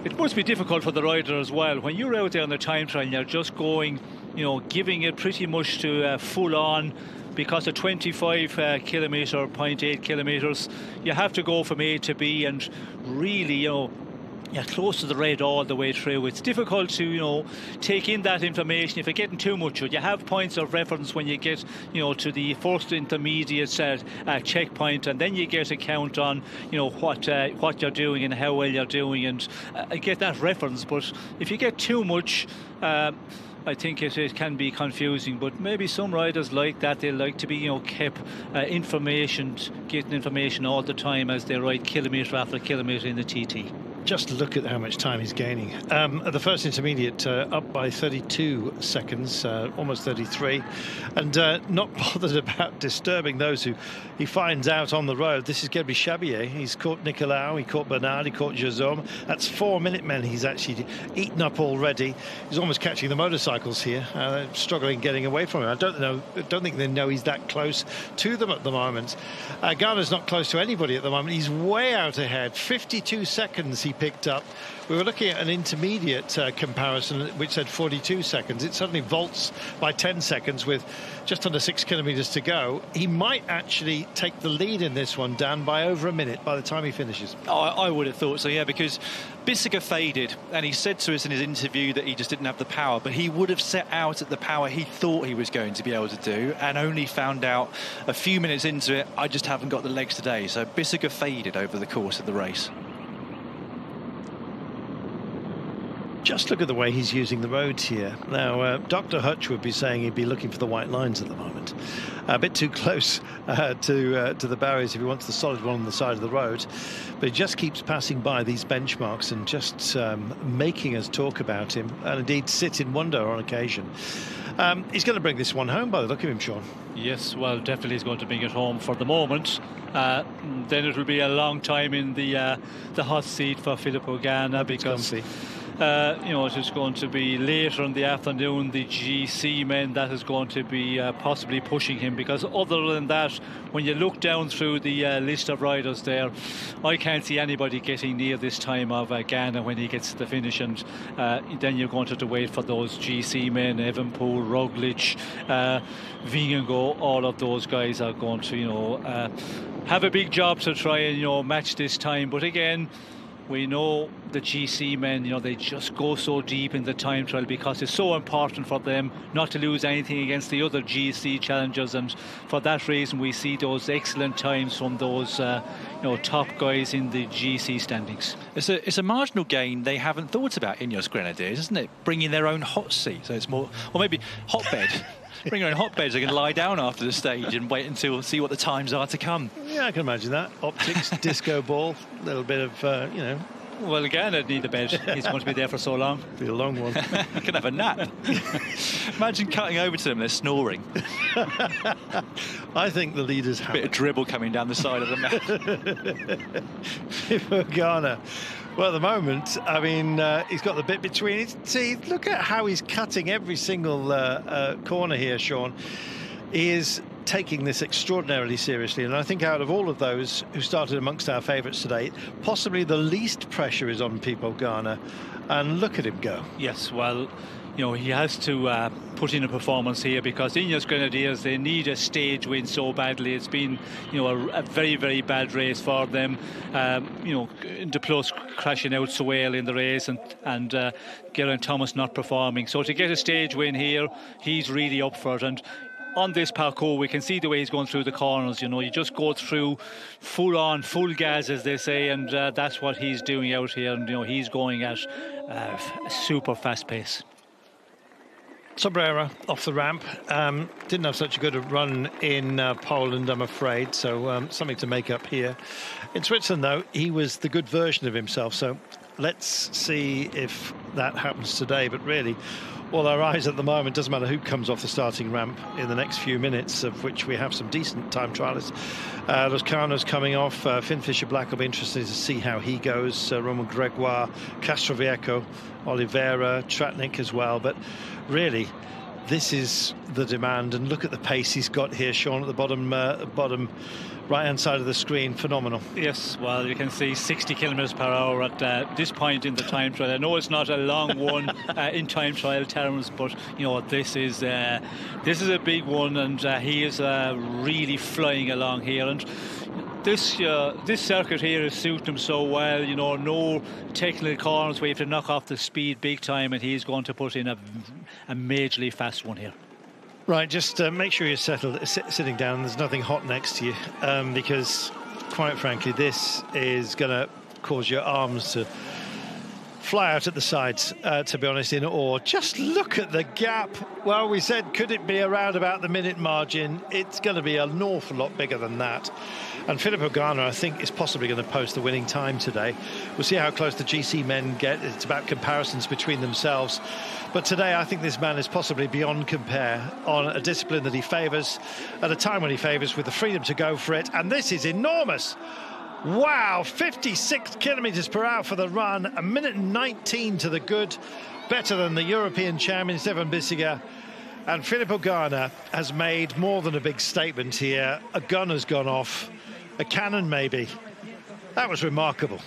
It must be difficult for the rider as well. When you're out there on the time trial and you're just going, giving it pretty much to full on, because of 25 kilometre, 0.8 kilometres, you have to go from A to B and really, you're close to the red all the way through. It's difficult to, take in that information if you're getting too much of it. You have points of reference when you get, to the first intermediate checkpoint, and then you get a count on, what you're doing and how well you're doing, and get that reference. But if you get too much, I think it can be confusing, but maybe some riders like that. They like to be, kept getting information all the time as they ride kilometre after kilometre in the TT. Just look at how much time he's gaining. At the first intermediate, up by 32 seconds, almost 33, and not bothered about disturbing those who he finds out on the road. This is going to be Chabier. He's caught Nicolau, he caught Bernard, he caught Jaume. That's 4 minute men he's actually eaten up already. He's almost catching the motorcycles here, struggling getting away from him. I don't think they know he's that close to them at the moment. Ganna's not close to anybody at the moment. He's way out ahead. 52 seconds he picked up. We were looking at an intermediate comparison which said 42 seconds. It suddenly vaults by 10 seconds with just under 6 kilometres to go. He might actually take the lead in this one, Dan, by over a minute by the time he finishes. I would have thought so, yeah, because Bissegger faded, and he said to us in his interview that he just didn't have the power, but he would have set out at the power he thought he was going to be able to do, and only found out a few minutes into it, I just haven't got the legs today. So Bissegger faded over the course of the race. Just look at the way he's using the roads here. Now, Dr. Hutch would be saying he'd be looking for the white lines at the moment. A bit too close to the barriers if he wants the solid one on the side of the road. But he just keeps passing by these benchmarks and just making us talk about him, and indeed sit in wonder on occasion. He's going to bring this one home by the look of him, Sean. Yes, well, definitely he's going to bring it home for the moment. Then it will be a long time in the hot seat for Filippo Ganna, because it is going to be later in the afternoon. The GC men, that is going to be possibly pushing him, because other than that, when you look down through the list of riders there, I can't see anybody getting near this time of Ganna when he gets to the finish, and then you're going to have to wait for those GC men, Evenepoel, Roglic, Vingegaard. All of those guys are going to have a big job to try and match this time. But again, we know the GC men, they just go so deep in the time trial because it's so important for them not to lose anything against the other GC challengers, and for that reason we see those excellent times from those top guys in the GC standings. It's a marginal gain they haven't thought about, Ineos Grenadiers, isn't it? Bringing their own hot seat, so it's more, or maybe hotbed. Bring your own hotbeds. They can lie down after the stage and wait until see what the times are to come. Yeah, I can imagine that. Optics, disco ball, a little bit of, Well, again, I'd need a bed. He's going to be there for so long. Be a long one. You can have a nap. Imagine cutting over to them, they're snoring. I think the leaders have a bit of dribble coming down the side of the mouth. Filippo Ganna. Well, at the moment, I mean, he's got the bit between his teeth. Look at how he's cutting every single corner here, Sean. He is taking this extraordinarily seriously, and I think out of all of those who started amongst our favourites today, possibly the least pressure is on Filippo Ganna, and look at him go. Yes, well, he has to put in a performance here, because Ineos Grenadiers, they need a stage win so badly. It's been a very, very bad race for them. De Plus crashing out so early in the race, and Geraint Thomas not performing. So to get a stage win here, he's really up for it. And on this parcours, we can see the way he's going through the corners. You just go through full gas, as they say, and that's what he's doing out here. And he's going at a super fast pace. Sobrera off the ramp. Didn't have such a good run in Poland, I'm afraid, so something to make up here. In Switzerland, though, he was the good version of himself, so let's see if that happens today. But really, all our eyes at the moment, doesn't matter who comes off the starting ramp in the next few minutes, of which we have some decent time trialists. Loscano's coming off. Finn Fisher-Black will be interested to see how he goes. Roman Gregoire, Castroviejo, Oliveira, Tratnik as well. But really, this is the demand, and look at the pace he's got here, Sean, at the bottom right-hand side of the screen. Phenomenal. Yes, well, you can see 60 kilometres per hour at this point in the time trial. I know it's not a long one in time trial terms, but you know this is a big one, and he is really flying along here. And this circuit here is suiting him so well. You know, no technical corners where you have to knock off the speed big time, and he's going to put in a majorly fast one here. Right, just make sure you're settled, sitting down. There's nothing hot next to you, because, quite frankly, this is going to cause your arms to fly out at the sides, to be honest, in awe. Just look at the gap. Well, we said, could it be around about the minute margin? It's going to be an awful lot bigger than that. And Filippo Ganna, I think, is possibly going to post the winning time today. We'll see how close the GC men get. It's about comparisons between themselves. But today, I think this man is possibly beyond compare on a discipline that he favours, at a time when he favours, with the freedom to go for it. And this is enormous. Wow, 56 kilometres per hour for the run, a minute and 19 to the good, better than the European champion Stefan Bissegger. And Filippo Ganna has made more than a big statement here. A gun has gone off, a cannon maybe. That was remarkable.